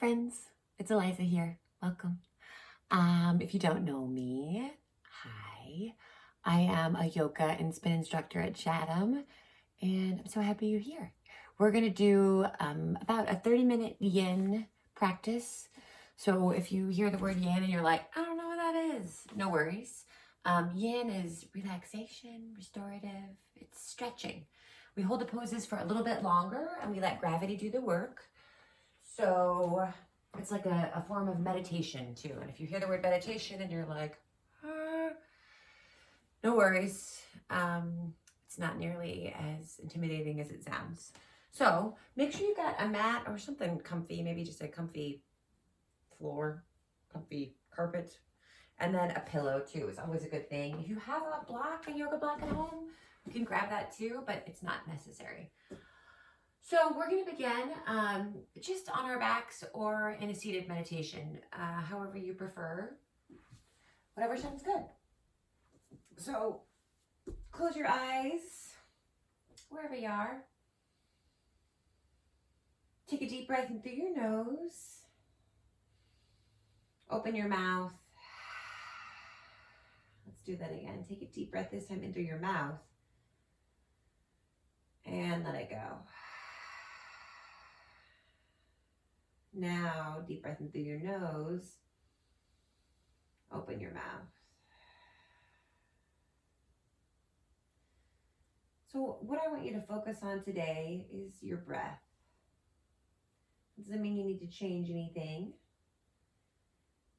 friends, it's Eliza here. Welcome. If you don't know me, hi. I am a yoga and spin instructor at Chatham, and I'm so happy you're here. We're gonna do about a 30-minute yin practice. So if you hear the word yin and you're like, I don't know what that is, no worries. Yin is relaxation, restorative, it's stretching. We hold the poses for a little bit longer and we let gravity do the work. So it's like a form of meditation too. And if you hear the word meditation and you're like, no worries. It's not nearly as intimidating as it sounds. So make sure you got a mat or something comfy, maybe just a comfy floor, comfy carpet, and then a pillow too is always a good thing. If you have a yoga block at home, you can grab that too, but it's not necessary. So we're going to begin just on our backs or in a seated meditation, however you prefer, whatever sounds good. So close your eyes wherever you are. Take a deep breath in through your nose. Open your mouth. Let's do that again. Take a deep breath this time in through your mouth. And let it go. Now, deep breath in through your nose. Open your mouth. So what I want you to focus on today is your breath. It doesn't mean you need to change anything.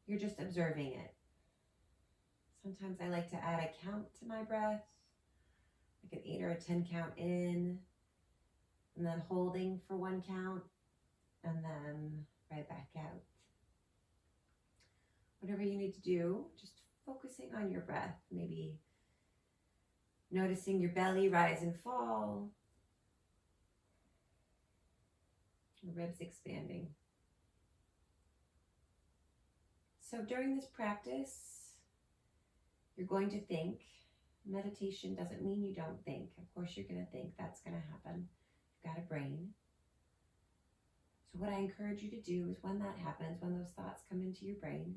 You're just observing it. Sometimes I like to add a count to my breath, like an 8 or a 10 count in, and then holding for 1 count, and then right back out. Whatever you need to do, just focusing on your breath, maybe noticing your belly rise and fall, the ribs expanding. So during this practice, you're going to think. Meditation doesn't mean you don't think. Of course you're going to think. That's going to happen. You've got a brain. So what I encourage you to do is when that happens, when those thoughts come into your brain,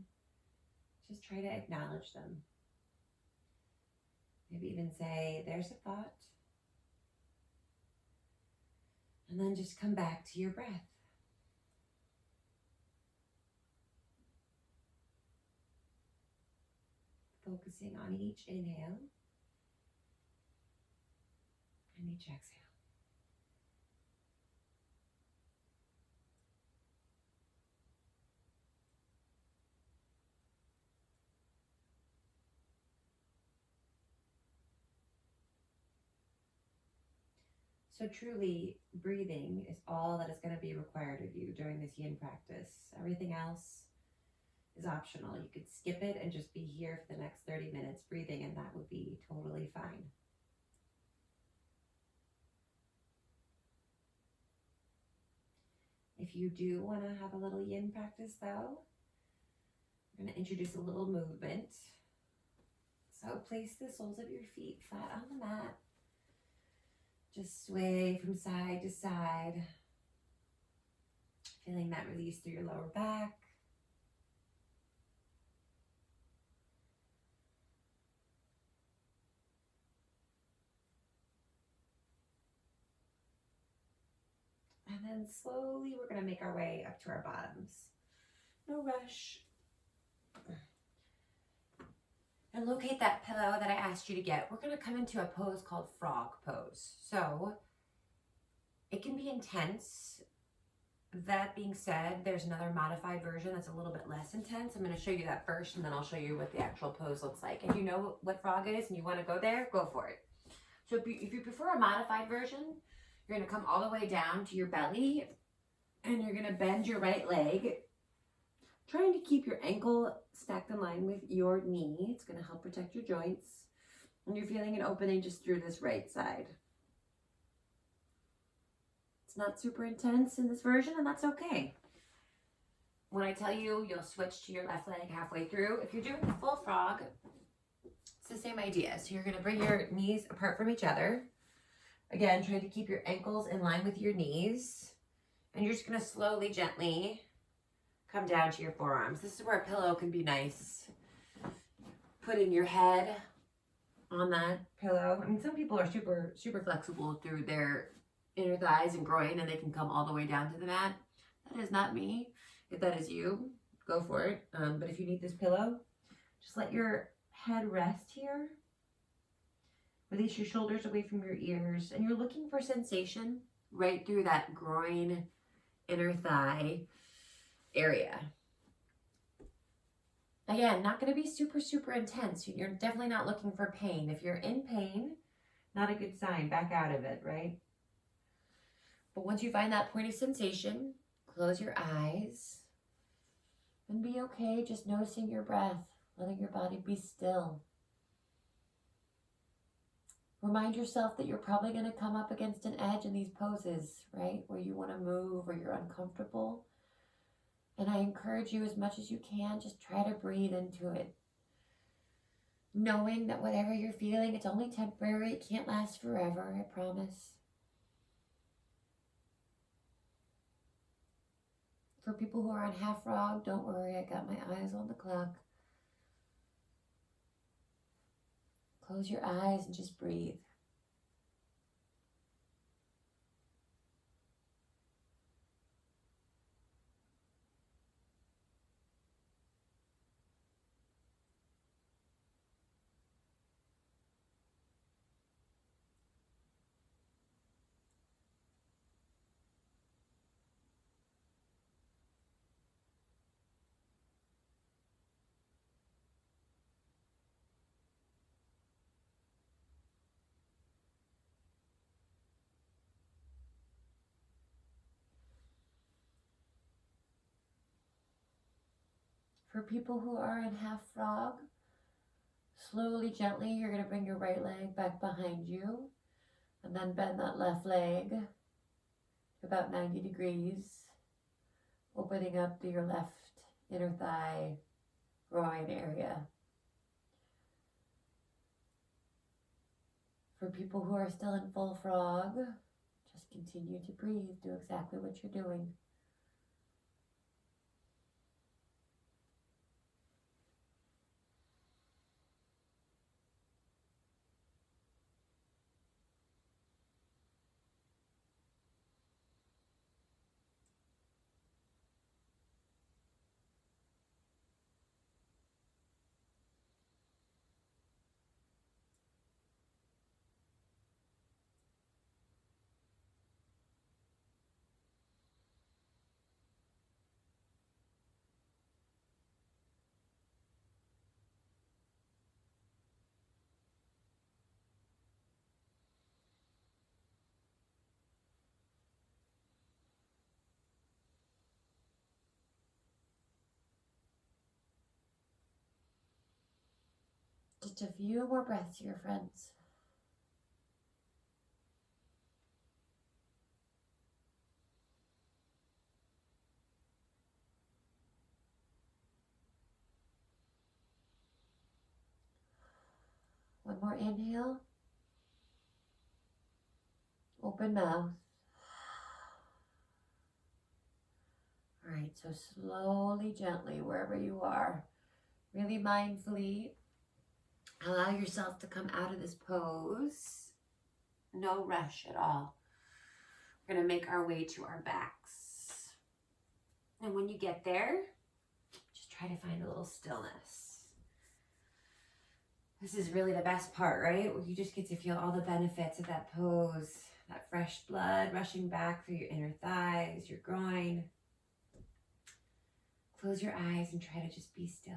just try to acknowledge them. Maybe even say, there's a thought. And then just come back to your breath. Focusing on each inhale and each exhale. So truly, breathing is all that is going to be required of you during this yin practice. Everything else is optional. You could skip it and just be here for the next 30 minutes breathing, and that would be totally fine. If you do want to have a little yin practice though, we're going to introduce a little movement. So place the soles of your feet flat on the mat. Just sway from side to side, feeling that release through your lower back. And then slowly we're going to make our way up to our bottoms. No rush. And locate that pillow that I asked you to get. We're going to come into a pose called frog pose. So it can be intense. That being said, there's another modified version that's a little bit less intense. I'm going to show you that first, and then I'll show you what the actual pose looks like. If you know what frog is and you want to go there, go for it. So if you prefer a modified version, you're going to come all the way down to your belly, and you're going to bend your right leg, trying to keep your ankle stacked in line with your knee. It's going to help protect your joints. And you're feeling an opening just through this right side. It's not super intense in this version, and that's okay. When I tell you, you'll switch to your left leg halfway through. If you're doing the full frog, it's the same idea. So you're going to bring your knees apart from each other. Again, try to keep your ankles in line with your knees. And you're just going to slowly, gently come down to your forearms. This is where a pillow can be nice. Putting your head on that pillow. I mean, some people are super flexible through their inner thighs and groin, and they can come all the way down to the mat. That is not me. If that is you, go for it. But if you need this pillow, just let your head rest here. Release your shoulders away from your ears, and you're looking for sensation right through that groin, inner thigh area. Again, not going to be super intense. You're definitely not looking for pain. If you're in pain, not a good sign. Back out of it, right? But once you find that point of sensation, close your eyes and be okay just noticing your breath, letting your body be still. Remind yourself that you're probably going to come up against an edge in these poses, right? Where you want to move or you're uncomfortable. And I encourage you as much as you can, just try to breathe into it. Knowing that whatever you're feeling, it's only temporary. It can't last forever, I promise. For people who are on half frog, don't worry, I got my eyes on the clock. Close your eyes and just breathe. For people who are in half frog, slowly, gently, you're going to bring your right leg back behind you and then bend that left leg to about 90 degrees, opening up to your left inner thigh, groin area. For people who are still in full frog, just continue to breathe. Do exactly what you're doing. Just a few more breaths here, friends. One more inhale. Open mouth. All right, so slowly, gently, wherever you are, really mindfully, allow yourself to come out of this pose. No rush at all. We're going to make our way to our backs. And when you get there, just try to find a little stillness. This is really the best part, right? Where you just get to feel all the benefits of that pose. That fresh blood rushing back through your inner thighs, your groin. Close your eyes and try to just be still.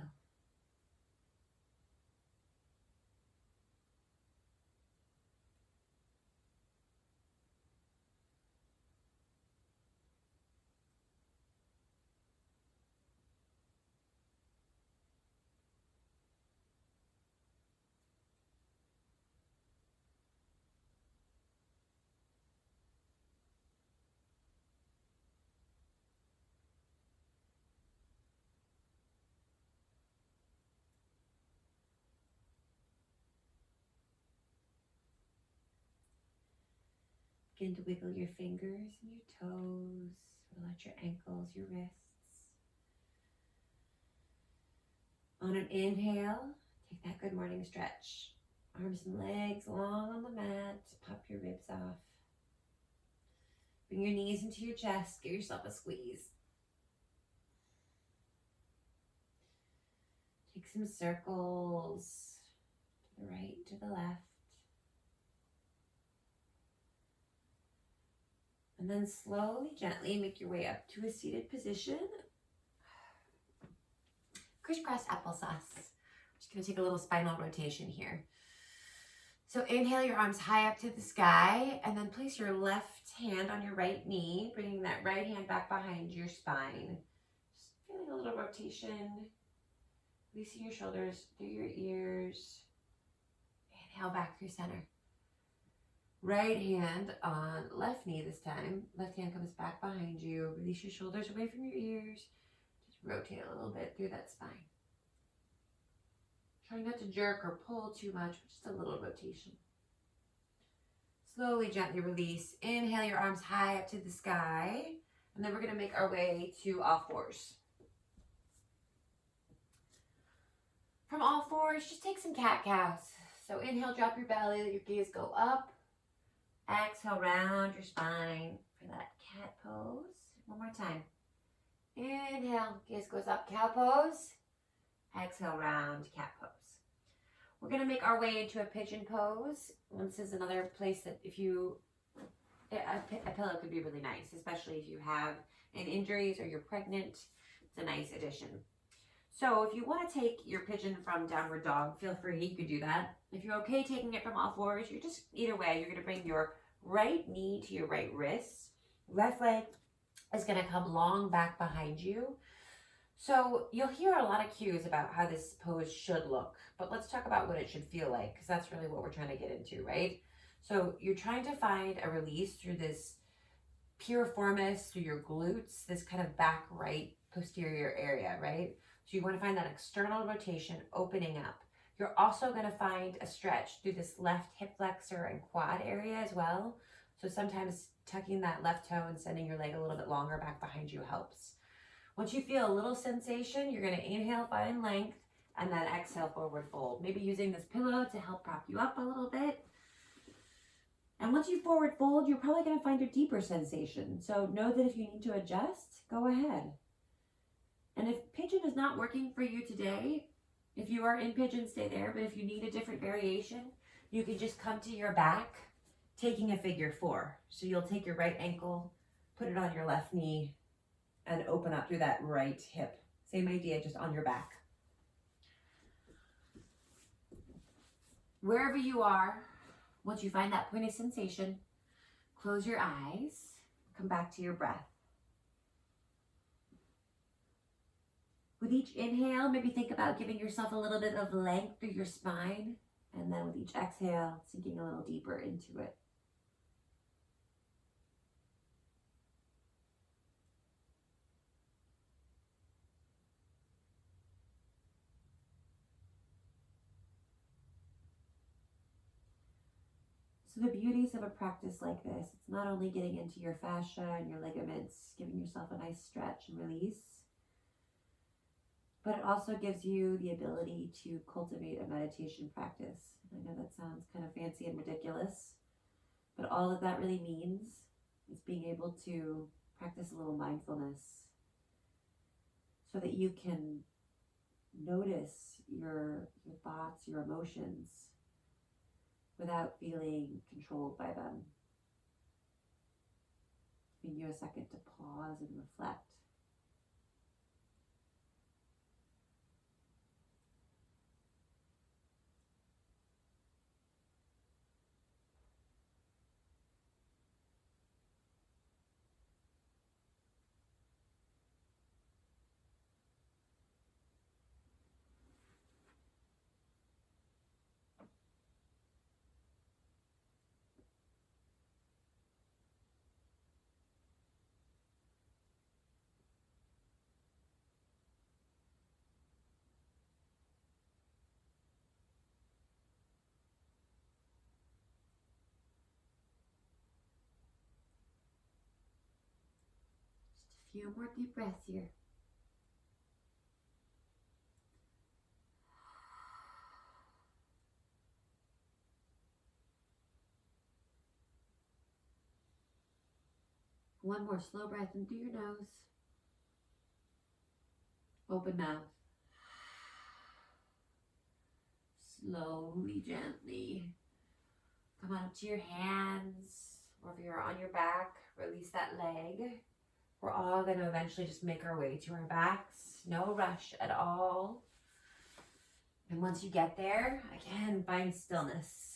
Begin to wiggle your fingers and your toes. Roll out your ankles, your wrists. On an inhale, take that good morning stretch. Arms and legs long on the mat. Pop your ribs off. Bring your knees into your chest. Give yourself a squeeze. Take some circles to the right, to the left. And then slowly, gently make your way up to a seated position. Crisscross applesauce. Just gonna take a little spinal rotation here. So inhale your arms high up to the sky, and then place your left hand on your right knee, bringing that right hand back behind your spine. Just feeling a little rotation. Releasing your shoulders through your ears. Inhale back through center. Right hand on left knee this time. Left hand comes back behind you. Release your shoulders away from your ears. Just rotate a little bit through that spine. Try not to jerk or pull too much, but just a little rotation. Slowly, gently release. Inhale your arms high up to the sky. And then we're going to make our way to all fours. From all fours, just take some cat-cows. So inhale, drop your belly, let your gaze go up. Exhale, round your spine for that cat pose. One more time. Inhale, gaze goes up, cow pose. Exhale, round, cat pose. We're going to make our way into a pigeon pose. And this is another place that a pillow could be really nice, especially if you have any injuries or you're pregnant. It's a nice addition. So if you want to take your pigeon from downward dog, feel free, you could do that. If you're okay taking it from all fours, you're just, either way, you're going to bring your right knee to your right wrist. Left leg is going to come long back behind you. So you'll hear a lot of cues about how this pose should look, but let's talk about what it should feel like, because that's really what we're trying to get into, right? So you're trying to find a release through this piriformis, through your glutes, this kind of back right posterior area, right? So you want to find that external rotation opening up. You're also going to find a stretch through this left hip flexor and quad area as well. So sometimes tucking that left toe and sending your leg a little bit longer back behind you helps. Once you feel a little sensation, you're going to inhale, find length, and then exhale, forward fold. Maybe using this pillow to help prop you up a little bit. And once you forward fold, you're probably going to find a deeper sensation. So know that if you need to adjust, go ahead. And if pigeon is not working for you today, if you are in pigeon, stay there. But if you need a different variation, you can just come to your back, taking a figure four. So you'll take your right ankle, put it on your left knee, and open up through that right hip. Same idea, just on your back. Wherever you are, once you find that point of sensation, close your eyes, come back to your breath. With each inhale, maybe think about giving yourself a little bit of length through your spine, and then with each exhale, sinking a little deeper into it. So the beauties of a practice like this, it's not only getting into your fascia and your ligaments, giving yourself a nice stretch and release, but it also gives you the ability to cultivate a meditation practice. I know that sounds kind of fancy and ridiculous, but all that that really means is being able to practice a little mindfulness so that you can notice your thoughts, your emotions, without feeling controlled by them. Giving you a second to pause and reflect. Few more deep breaths here. One more slow breath in through your nose. Open mouth. Slowly, gently. Come on up to your hands, or if you're on your back, release that leg. We're all going to eventually just make our way to our backs. No rush at all. And once you get there, again, find stillness.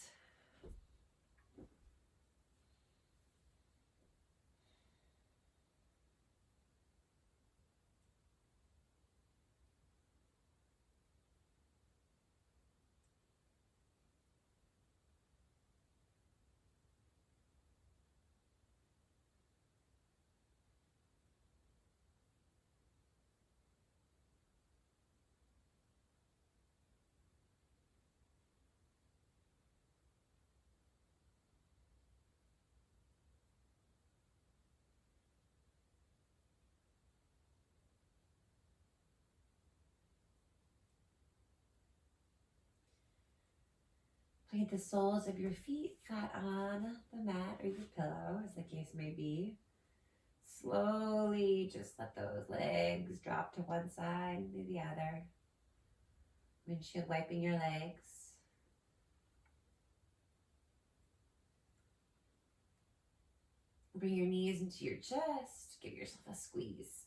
Plant the soles of your feet flat on the mat or your pillow, as the case may be. Slowly just let those legs drop to one side and to the other. Windshield wiping your legs. Bring your knees into your chest. Give yourself a squeeze.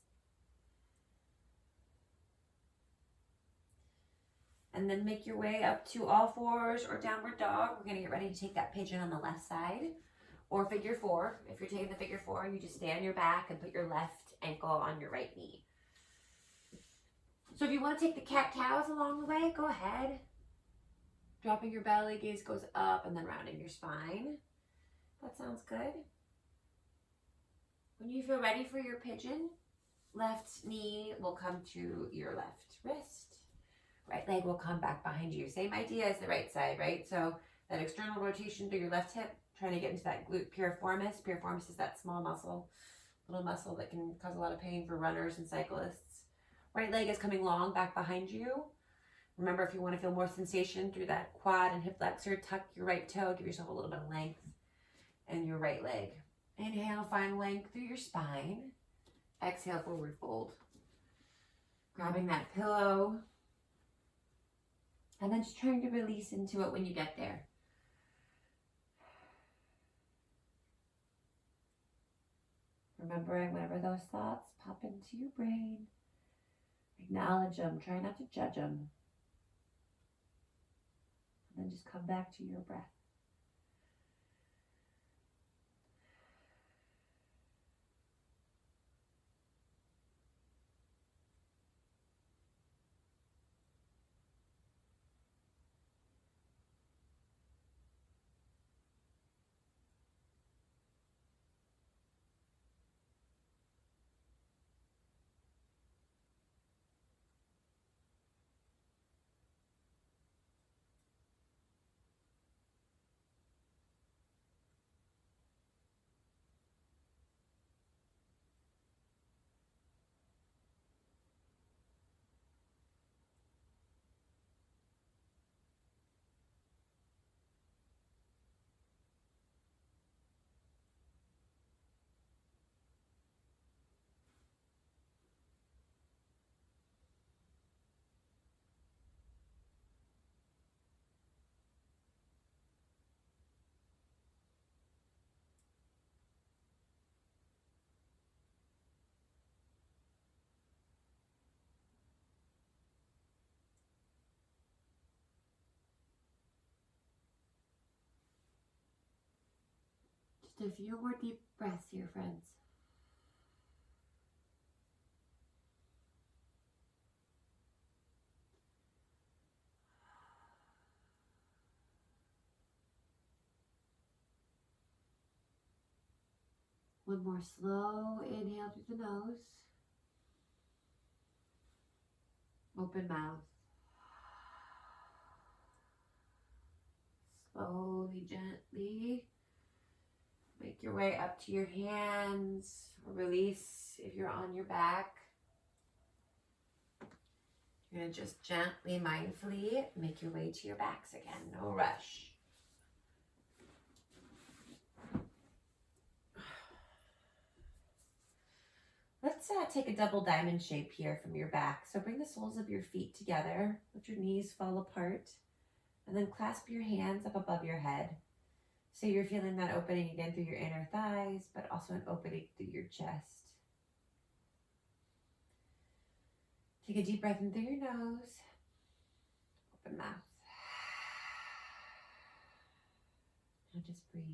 And then make your way up to all fours or downward dog. We're going to get ready to take that pigeon on the left side or figure four. If you're taking the figure four, you just stay on your back and put your left ankle on your right knee. So if you want to take the cat-cows along the way, go ahead. Dropping your belly, gaze goes up, and then rounding your spine. That sounds good. When you feel ready for your pigeon, left knee will come to your left wrist. Right leg will come back behind you. Same idea as the right side, right? So that external rotation through your left hip, trying to get into that glute piriformis. Piriformis is that small muscle, little muscle that can cause a lot of pain for runners and cyclists. Right leg is coming long back behind you. Remember, if you want to feel more sensation through that quad and hip flexor, tuck your right toe, give yourself a little bit of length, and your right leg. Inhale, find length through your spine. Exhale, forward fold. Grabbing that pillow. And then just trying to release into it when you get there. Remembering whenever those thoughts pop into your brain, acknowledge them, try not to judge them. And then just come back to your breath. Just a few more deep breaths here, friends. One more slow inhale through the nose. Open mouth. Slowly, gently. Make your way up to your hands, or release if you're on your back. You're going to just gently, mindfully make your way to your backs again. No rush. let's take a double diamond shape here from your back. So bring the soles of your feet together, let your knees fall apart, and then clasp your hands up above your head. So you're feeling that opening again through your inner thighs, but also an opening through your chest. Take a deep breath in through your nose, open mouth. Now just breathe.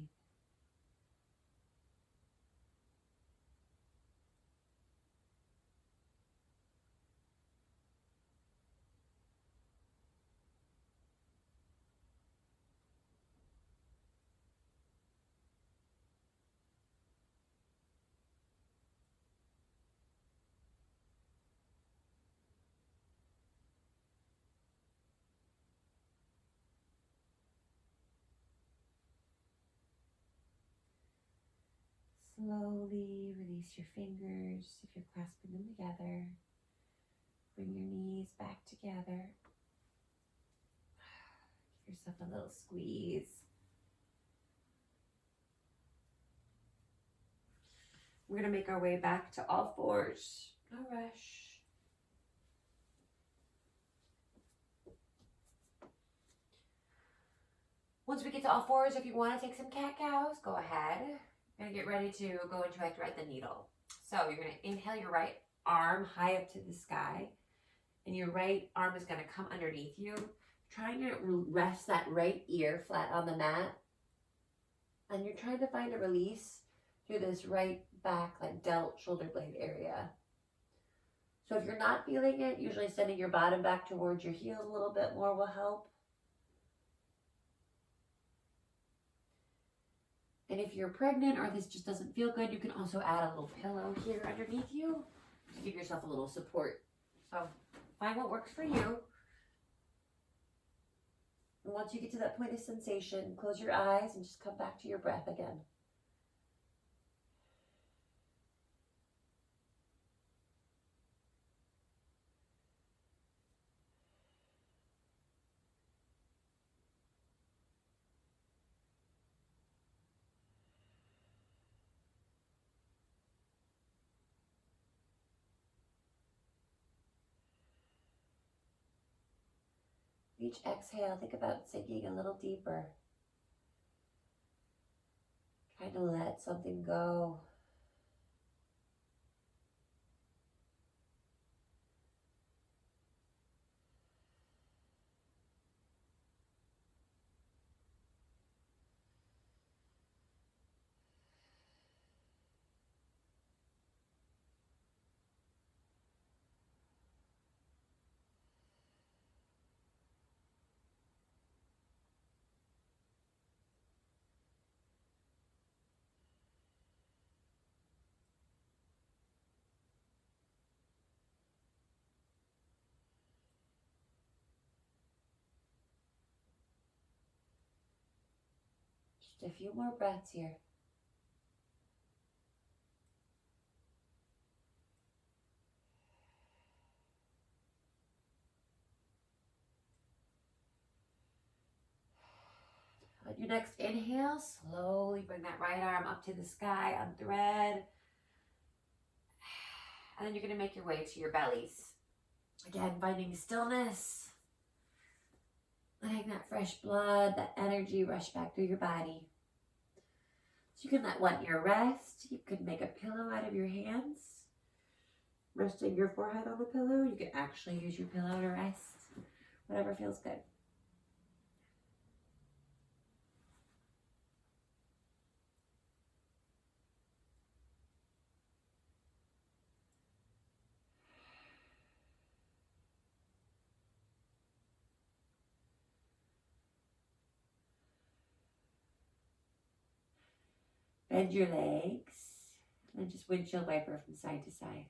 Slowly release your fingers if you're clasping them together. Bring your knees back together. Give yourself a little squeeze. We're going to make our way back to all fours. No rush. Once we get to all fours, if you want to take some cat-cows, go ahead. You're going to get ready to go into a thread the needle. So you're going to inhale your right arm high up to the sky, and your right arm is going to come underneath you, trying to rest that right ear flat on the mat, and you're trying to find a release through this right back, like delt, shoulder blade area. So if you're not feeling it, usually sending your bottom back towards your heels a little bit more will help. And if you're pregnant or this just doesn't feel good, you can also add a little pillow here underneath you to give yourself a little support. So find what works for you. And once you get to that point of sensation, close your eyes and just come back to your breath again. Each exhale, think about sinking a little deeper. Trying to let something go. Just a few more breaths here. On your next inhale, slowly bring that right arm up to the sky, unthread. And then you're going to make your way to your bellies. Again, finding stillness. Letting that fresh blood, that energy rush back through your body. So you can let one ear rest. You could make a pillow out of your hands. Resting your forehead on the pillow. You could actually use your pillow to rest. Whatever feels good. Bend your legs, and just windshield wiper from side to side.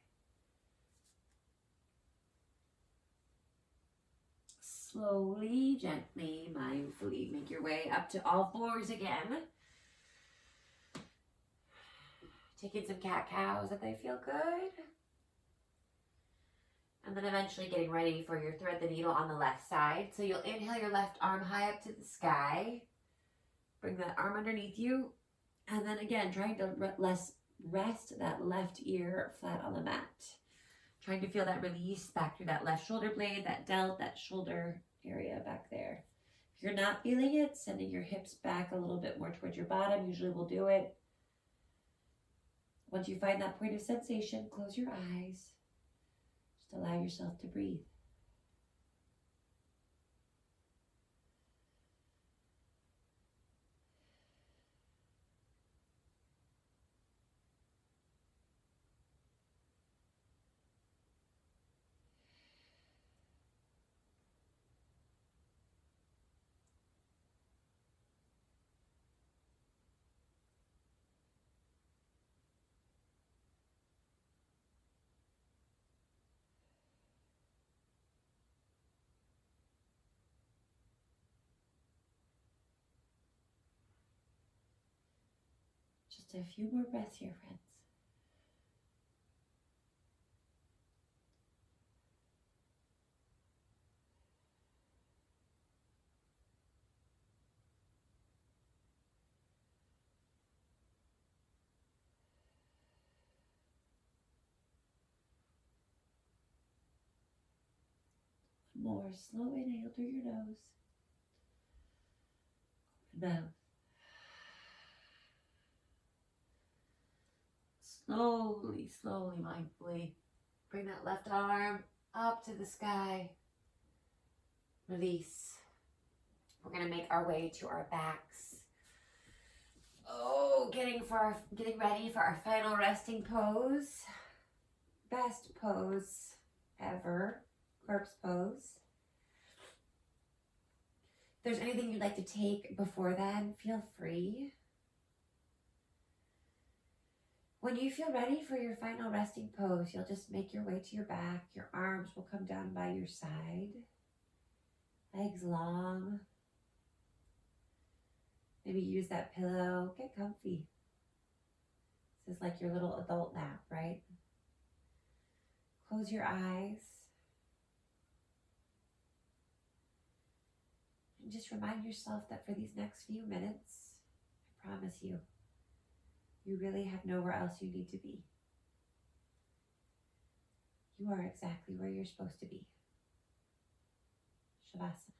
Slowly, gently, mindfully make your way up to all fours again. Taking some cat-cows if they feel good. And then eventually getting ready for your thread the needle on the left side. So you'll inhale your left arm high up to the sky. Bring that arm underneath you. And then again, trying to rest that left ear flat on the mat. Trying to feel that release back through that left shoulder blade, that delt, that shoulder area back there. If you're not feeling it, sending your hips back a little bit more towards your bottom usually will do it. Once you find that point of sensation, close your eyes. Just allow yourself to breathe. Just a few more breaths here, friends. One more slow inhale through your nose. Mouth. Slowly, slowly, mindfully, bring that left arm up to the sky. Release. We're going to make our way to our backs. Oh, getting ready for our final resting pose. Best pose ever. Corpse pose. If there's anything you'd like to take before then, feel free. When you feel ready for your final resting pose, you'll just make your way to your back. Your arms will come down by your side. Legs long. Maybe use that pillow. Get comfy. This is like your little adult nap, right? Close your eyes. And just remind yourself that for these next few minutes, I promise you, you really have nowhere else you need to be. You are exactly where you're supposed to be. Shavasana.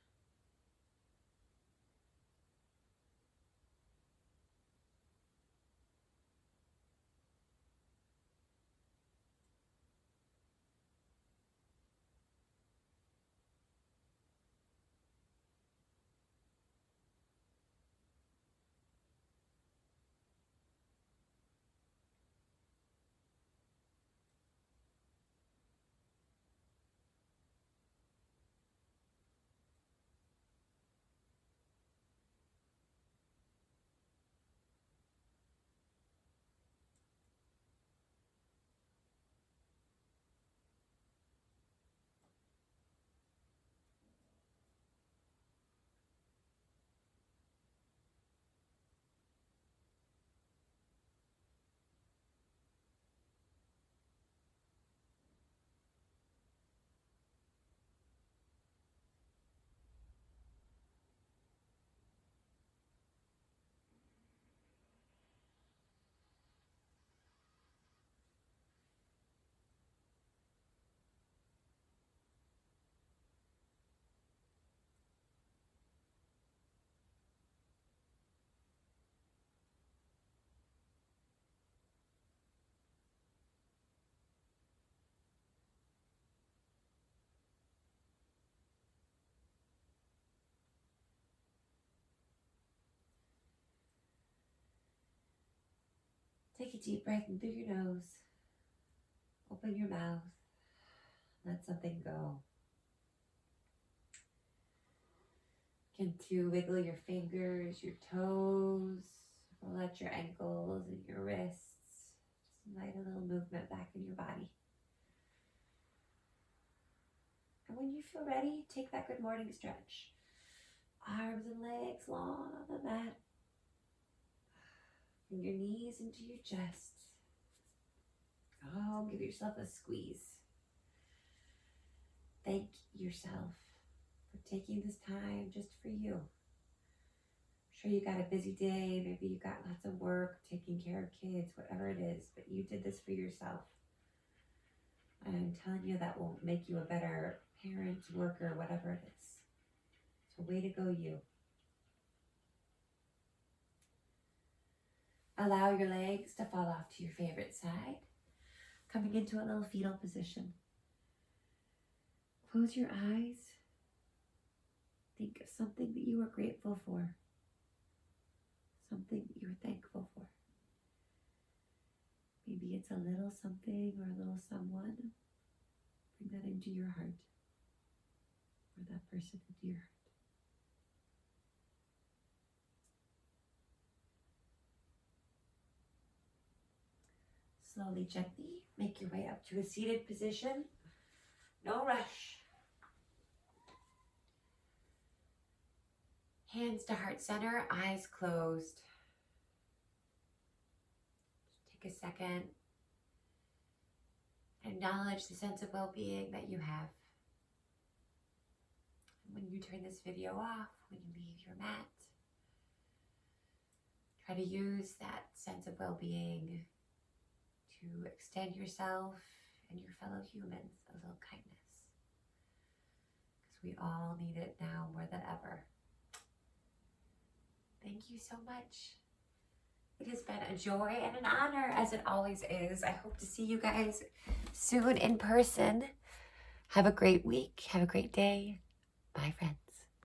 Take a deep breath in through your nose. Open your mouth. Let something go. Begin to wiggle your fingers, your toes. Roll out your ankles and your wrists. Just invite a little movement back in your body. And when you feel ready, take that good morning stretch. Arms and legs long on the mat. Bring your knees into your chest. Oh, give yourself a squeeze. Thank yourself for taking this time just for you. Sure, you got a busy day. Maybe you got lots of work, taking care of kids, whatever it is, but you did this for yourself. I'm telling you that will make you a better parent, worker, whatever it is. So way to go, you. Allow your legs to fall off to your favorite side. Coming into a little fetal position. Close your eyes. Think of something that you are grateful for. Something that you're thankful for. Maybe it's a little something or a little someone. Bring that into your heart. Or that person into your heart. Slowly, gently, make your way up to a seated position. No rush. Hands to heart center, eyes closed. Just take a second. Acknowledge the sense of well-being that you have. And when you turn this video off, when you leave your mat, try to use that sense of well-being to extend yourself and your fellow humans a little kindness. Because we all need it now more than ever. Thank you so much. It has been a joy and an honor, as it always is. I hope to see you guys soon in person. Have a great week. Have a great day. Bye, friends.